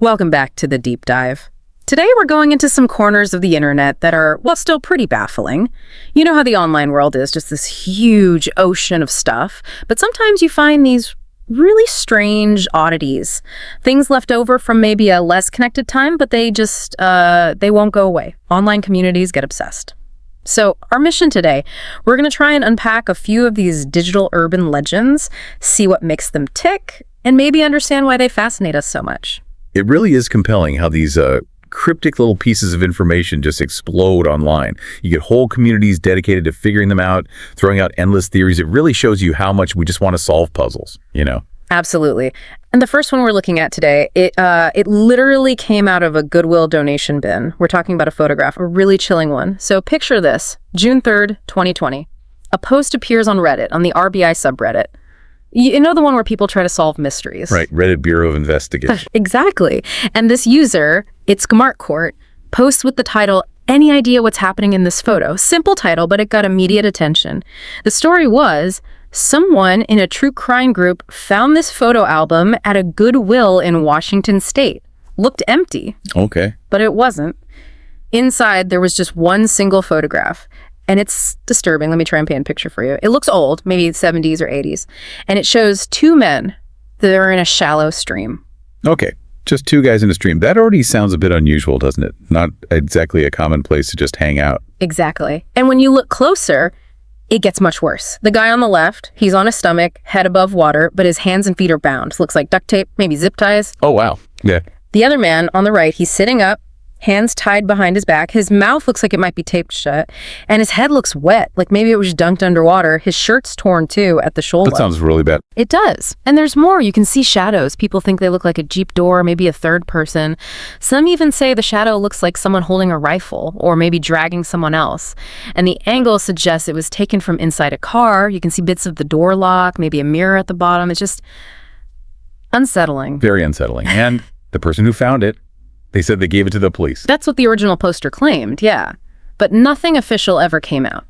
Welcome back to the deep dive. Today we're going into some corners of the internet that are, well, still pretty baffling. You know how the online world is, just this huge ocean of stuff, but sometimes you find these really strange oddities. Things left over from maybe a less connected time, but they won't go away. Online communities get obsessed. So our mission today, we're going to try and unpack a few of these digital urban legends, see what makes them tick, and maybe understand why they fascinate us so much. It really is compelling how these cryptic little pieces of information just explode online. You get whole communities dedicated to figuring them out, throwing out endless theories. It really shows you how much we just want to solve puzzles, you know? Absolutely. And the first one we're looking at today, it literally came out of a Goodwill donation bin. We're talking about a photograph, a really chilling one. So picture this, June 3rd, 2020. A post appears on Reddit, on the RBI subreddit. You know, the one where people try to solve mysteries. Right, Reddit Bureau of Investigation. Exactly. And this user, it's Court, posts with the title, "Any idea what's happening in this photo?" Simple title, but it got immediate attention. The story was, someone in a true crime group found this photo album at a Goodwill in Washington State. Looked empty. Okay. But it wasn't. Inside, there was just one single photograph. And it's disturbing. Let me try and paint a picture for you. It looks old, maybe 70s or 80s. And it shows two men that are in a shallow stream. Okay, just two guys in a stream. That already sounds a bit unusual, doesn't it? Not exactly a common place to just hang out. Exactly. And when you look closer, it gets much worse. The guy on the left, he's on his stomach, head above water, but his hands and feet are bound. Looks like duct tape, maybe zip ties. Oh, wow. Yeah. The other man on the right, he's sitting up, hands tied behind his back. His mouth looks like it might be taped shut. And his head looks wet, like maybe it was dunked underwater. His shirt's torn, too, at the shoulder. That sounds really bad. It does. And there's more. You can see shadows. People think they look like a Jeep door, maybe a third person. Some even say the shadow looks like someone holding a rifle or maybe dragging someone else. And the angle suggests it was taken from inside a car. You can see bits of the door lock, maybe a mirror at the bottom. It's just unsettling. Very unsettling. And the person who found it, they said they gave it to the police. That's what the original poster claimed, yeah. But nothing official ever came out.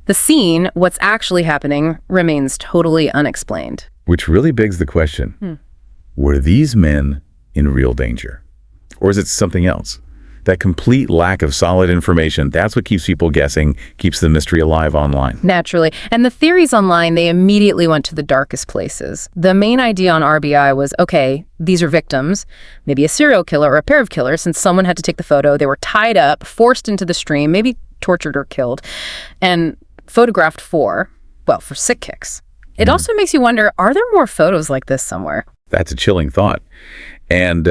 The scene, what's actually happening, remains totally unexplained. Which really begs the question, were these men in real danger? Or is it something else? That complete lack of solid information, that's what keeps people guessing, keeps the mystery alive online. Naturally. And the theories online, they immediately went to the darkest places. The main idea on RBI was, okay, these are victims, maybe a serial killer or a pair of killers, since someone had to take the photo. They were tied up, forced into the stream, maybe tortured or killed, and photographed for sick kicks. It also makes you wonder, are there more photos like this somewhere? That's a chilling thought. And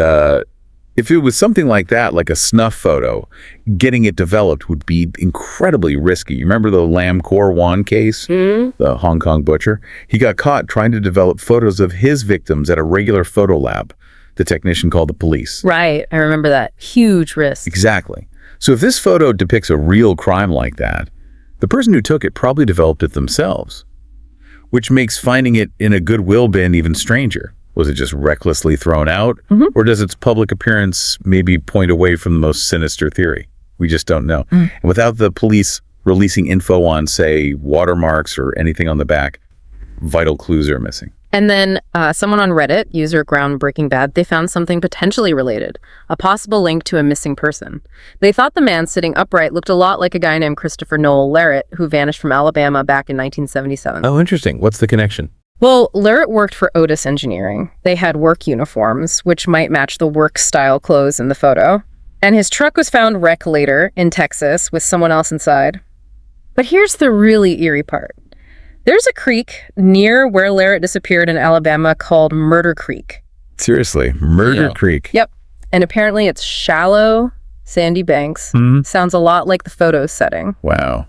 if it was something like that, like a snuff photo, getting it developed would be incredibly risky. You remember the Lam Kor Wan case? The Hong Kong butcher? He got caught trying to develop photos of his victims at a regular photo lab. The technician called the police. Right, I remember that. Huge risk. Exactly. So if this photo depicts a real crime like that, the person who took it probably developed it themselves, which makes finding it in a Goodwill bin even stranger. Was it just recklessly thrown out? Or does its public appearance maybe point away from the most sinister theory? We just don't know. And without the police releasing info on, say, watermarks or anything on the back, vital clues are missing. And then someone on Reddit, user Groundbreaking Bad, they found something potentially related, a possible link to a missing person. They thought the man sitting upright looked a lot like a guy named Christopher Noel Larret, who vanished from Alabama back in 1977. Oh, interesting. What's the connection? Well, Larret worked for Otis Engineering. They had work uniforms, which might match the work-style clothes in the photo. And his truck was found wrecked later in Texas with someone else inside. But here's the really eerie part. There's a creek near where Larret disappeared in Alabama called Murder Creek. Seriously, Murder Creek. Yep. And apparently it's shallow, sandy banks. Sounds a lot like the photo's setting. Wow.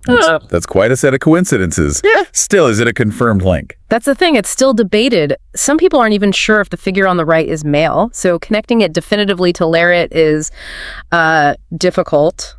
That's quite a set of coincidences. Yeah. Still, is it a confirmed link? That's the thing. It's still debated. Some people aren't even sure if the figure on the right is male. So connecting it definitively to Larret is difficult,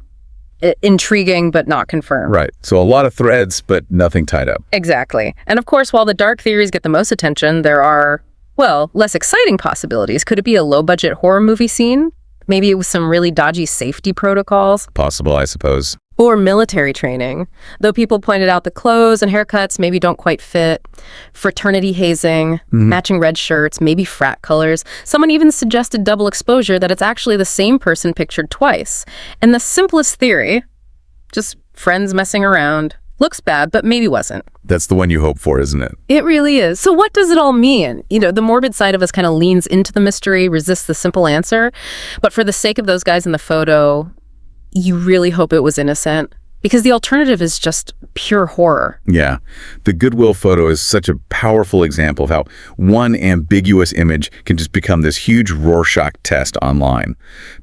intriguing, but not confirmed. Right. So a lot of threads, but nothing tied up. Exactly. And of course, while the dark theories get the most attention, there are, well, less exciting possibilities. Could it be a low-budget horror movie scene? Maybe it was some really dodgy safety protocols. Possible, I suppose. Or military training, though people pointed out the clothes and haircuts maybe don't quite fit. Fraternity hazing, matching red shirts, maybe frat colors. Someone even suggested double exposure, that it's actually the same person pictured twice. And the simplest theory, just friends messing around, looks bad, but maybe wasn't. That's the one you hope for, isn't it? It really is. So what does it all mean? The morbid side of us kind of leans into the mystery, resists the simple answer. But for the sake of those guys in the photo, you really hope it was innocent, because the alternative is just pure horror. Yeah. The Goodwill Photo is such a powerful example of how one ambiguous image can just become this huge Rorschach test online.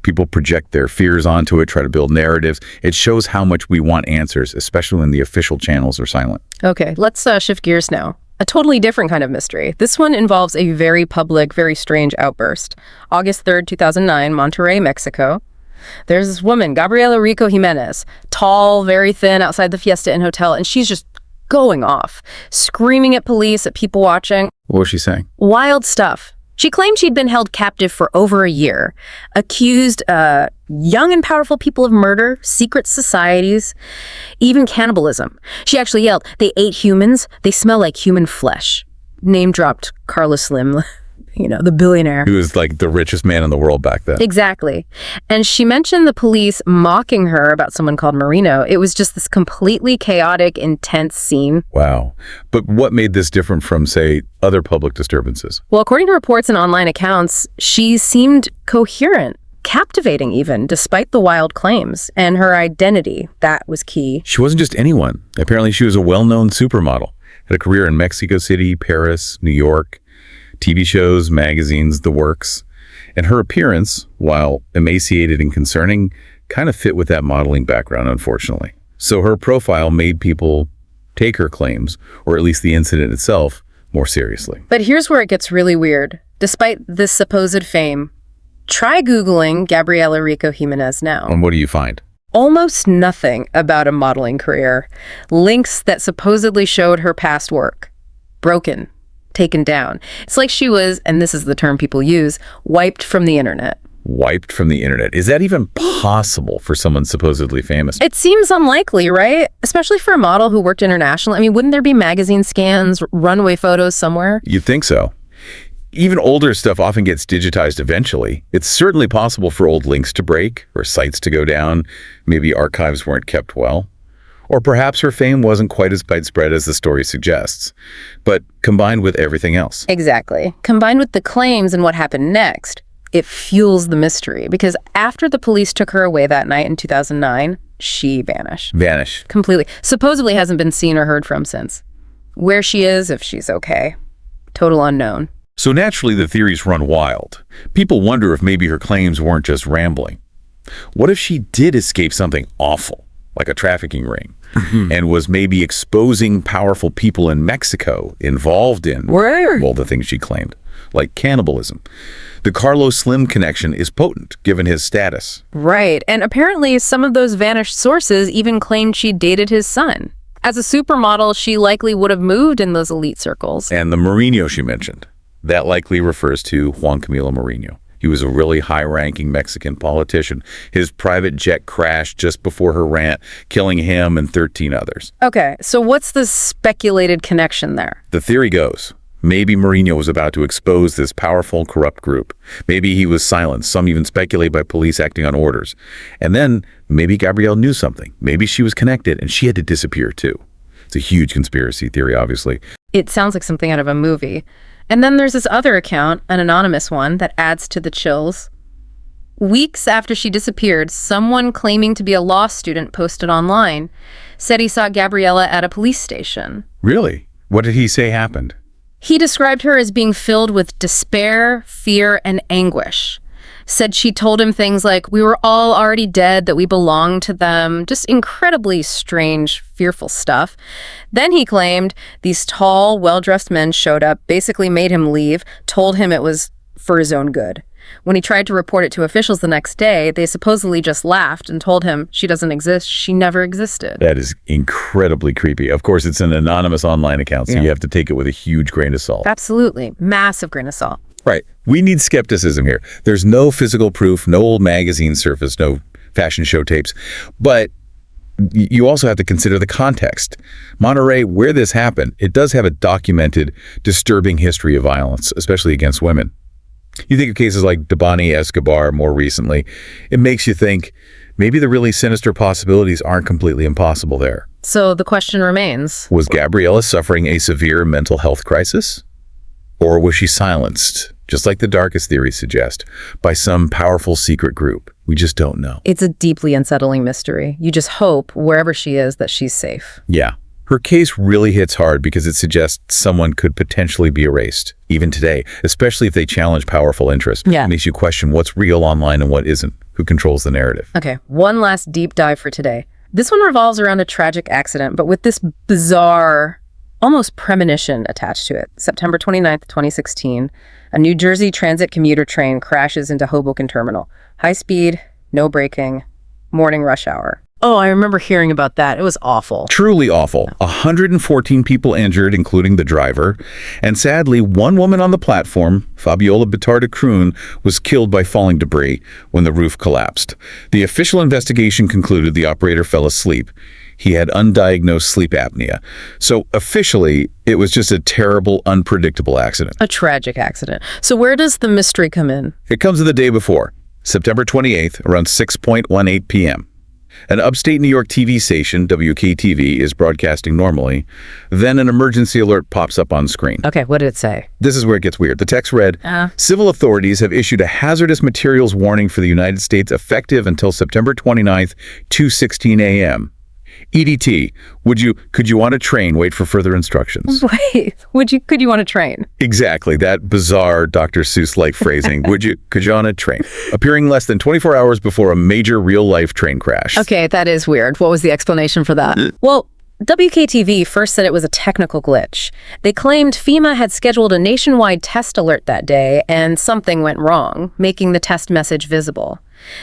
People project their fears onto it, try to build narratives. It shows how much we want answers, especially when the official channels are silent. Okay, let's shift gears now. A totally different kind of mystery. This one involves a very public, very strange outburst. August 3rd, 2009, Monterrey, Mexico. There's this woman, Gabriela Rico Jimenez, tall, very thin, outside the Fiesta Inn Hotel, and she's just going off, screaming at police, at people watching. What was she saying? Wild stuff. She claimed she'd been held captive for over a year, accused young and powerful people of murder, secret societies, even cannibalism. She actually yelled, "They ate humans. They smell like human flesh." Name dropped Carlos Slim. The billionaire. He was like the richest man in the world back then. Exactly. And she mentioned the police mocking her about someone called Marino. It was just this completely chaotic, intense scene. Wow. But what made this different from, say, other public disturbances? Well, according to reports and online accounts, she seemed coherent, captivating even, despite the wild claims. And her identity, that was key. She wasn't just anyone. Apparently she was a well-known supermodel. Had a career in Mexico City, Paris, New York. TV shows, magazines, the works. And her appearance, while emaciated and concerning, kind of fit with that modeling background, unfortunately. So her profile made people take her claims, or at least the incident itself, more seriously. But here's where it gets really weird. Despite this supposed fame, try Googling Gabriela Rico Jimenez now. And what do you find? Almost nothing about a modeling career. Links that supposedly showed her past work. Broken. Taken down. It's like she was, and this is the term people use, wiped from the internet. Wiped from the internet. Is that even possible for someone supposedly famous? It seems unlikely, right? Especially for a model who worked internationally. I mean, wouldn't there be magazine scans, runway photos somewhere? You'd think so. Even older stuff often gets digitized eventually. It's certainly possible for old links to break or sites to go down. Maybe archives weren't kept well. Or perhaps her fame wasn't quite as widespread as the story suggests. But combined with everything else. Exactly. Combined with the claims and what happened next, it fuels the mystery. Because after the police took her away that night in 2009, she vanished. Vanished. Completely. Supposedly hasn't been seen or heard from since. Where she is, if she's okay. Total unknown. So naturally the theories run wild. People wonder if maybe her claims weren't just rambling. What if she did escape something awful, like a trafficking ring? And was maybe exposing powerful people in Mexico involved in, well, the things she claimed, like cannibalism. The Carlos Slim connection is potent, given his status. Right, and apparently some of those vanished sources even claimed she dated his son. As a supermodel, she likely would have moved in those elite circles. And the Marino she mentioned, that likely refers to Juan Camilo Marino. He was a really high-ranking Mexican politician. His private jet crashed just before her rant, killing him and 13 others. Okay, so what's the speculated connection there? The theory goes, maybe Marino was about to expose this powerful, corrupt group. Maybe he was silenced. Some even speculate by police acting on orders. And then maybe Gabrielle knew something. Maybe she was connected and she had to disappear too. It's a huge conspiracy theory, obviously. It sounds like something out of a movie. And then there's this other account, an anonymous one, that adds to the chills. Weeks after she disappeared, someone claiming to be a law student posted online said he saw Gabriela at a police station. Really? What did he say happened? He described her as being filled with despair, fear, and anguish. Said she told him things like, we were all already dead, that we belonged to them. Just incredibly strange, fearful stuff. Then he claimed these tall, well-dressed men showed up, basically made him leave, told him it was for his own good. When he tried to report it to officials the next day, they supposedly just laughed and told him she doesn't exist. She never existed. That is incredibly creepy. Of course, it's an anonymous online account, so you have to take it with a huge grain of salt. Absolutely. Massive grain of salt. Right. We need skepticism here. There's no physical proof, no old magazine surface, no fashion show tapes. But You also have to consider the context. Monterey, where this happened, it does have a documented, disturbing history of violence, especially against women. You think of cases like Debani Escobar more recently, it makes you think maybe the really sinister possibilities aren't completely impossible there. So the question remains. Was Gabriela suffering a severe mental health crisis? Or was she silenced, just like the darkest theories suggest, by some powerful secret group? We just don't know. It's a deeply unsettling mystery. You just hope, wherever she is, that she's safe. Yeah. Her case really hits hard because it suggests someone could potentially be erased, even today, especially if they challenge powerful interest. Yeah. It makes you question what's real online and what isn't, who controls the narrative. Okay, one last deep dive for today. This one revolves around a tragic accident, but with this bizarre, almost premonition attached to it. September 29th, 2016, a New Jersey Transit commuter train crashes into Hoboken Terminal. High speed, no braking, morning rush hour. Oh, I remember hearing about that. It was awful. Truly awful. 114 people injured, including the driver. And sadly, one woman on the platform, Fabiola Bitar-de-Croon, was killed by falling debris when the roof collapsed. The official investigation concluded the operator fell asleep. He had undiagnosed sleep apnea. So officially, it was just a terrible, unpredictable accident. A tragic accident. So where does the mystery come in? It comes the day before, September 28th, around 6:18 p.m. An upstate New York TV station, WKTV, is broadcasting normally. Then an emergency alert pops up on screen. Okay, what did it say? This is where it gets weird. The text read, Civil authorities have issued a hazardous materials warning for the United States effective until September 29th, 2:16 a.m. EDT, could you on a train wait for further instructions? Wait, could you on a train? Exactly, that bizarre Dr. Seuss-like phrasing. Could you on a train? Appearing less than 24 hours before a major real-life train crash. Okay, that is weird. What was the explanation for that? Well, WKTV first said it was a technical glitch. They claimed FEMA had scheduled a nationwide test alert that day, and something went wrong, making the test message visible.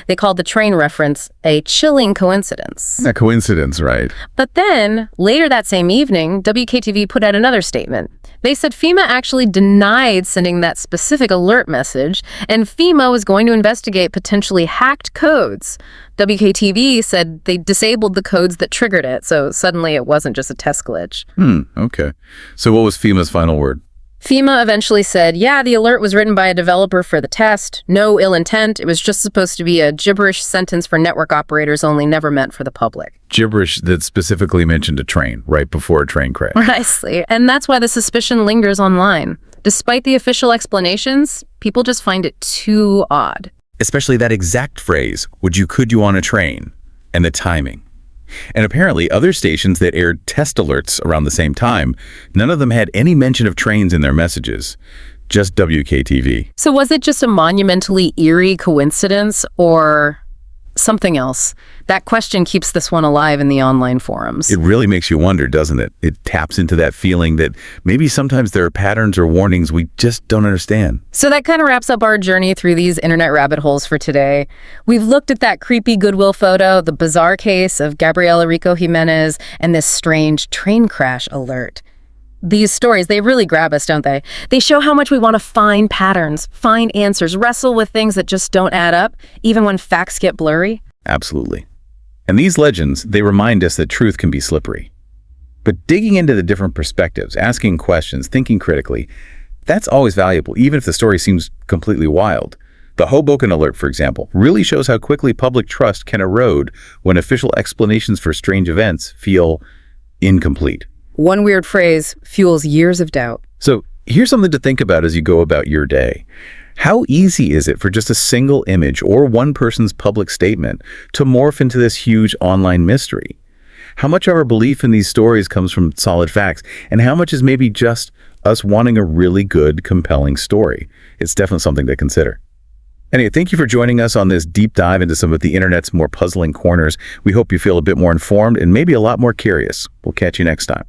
They called the train reference a chilling coincidence. A coincidence, right? But then, later that same evening, WKTV put out another statement. They said FEMA actually denied sending that specific alert message, and FEMA was going to investigate potentially hacked codes. WKTV said they disabled the codes that triggered it, so suddenly it wasn't just a test glitch. Okay. So what was FEMA's final word? FEMA eventually said, yeah, the alert was written by a developer for the test. No ill intent. It was just supposed to be a gibberish sentence for network operators only, never meant for the public. Gibberish that specifically mentioned a train right before a train crash. Precisely. And that's why the suspicion lingers online. Despite the official explanations, people just find it too odd. Especially that exact phrase, could you on a train? And the timing. And apparently other stations that aired test alerts around the same time, none of them had any mention of trains in their messages, just WKTV. So was it just a monumentally eerie coincidence or something else? That question keeps this one alive in the online forums. It really makes you wonder, doesn't it? It taps into that feeling that maybe sometimes there are patterns or warnings we just don't understand. So that kind of wraps up our journey through these internet rabbit holes for today. We've looked at that creepy Goodwill photo, the bizarre case of Gabriela Rico Jimenez, and this strange train crash alert. These stories, they really grab us, don't they? They show how much we want to find patterns, find answers, wrestle with things that just don't add up, even when facts get blurry. Absolutely. And these legends, they remind us that truth can be slippery. But digging into the different perspectives, asking questions, thinking critically, that's always valuable, even if the story seems completely wild. The Hoboken alert, for example, really shows how quickly public trust can erode when official explanations for strange events feel incomplete. One weird phrase fuels years of doubt. So here's something to think about as you go about your day. How easy is it for just a single image or one person's public statement to morph into this huge online mystery? How much of our belief in these stories comes from solid facts, and how much is maybe just us wanting a really good, compelling story? It's definitely something to consider. Anyway, thank you for joining us on this deep dive into some of the internet's more puzzling corners. We hope you feel a bit more informed and maybe a lot more curious. We'll catch you next time.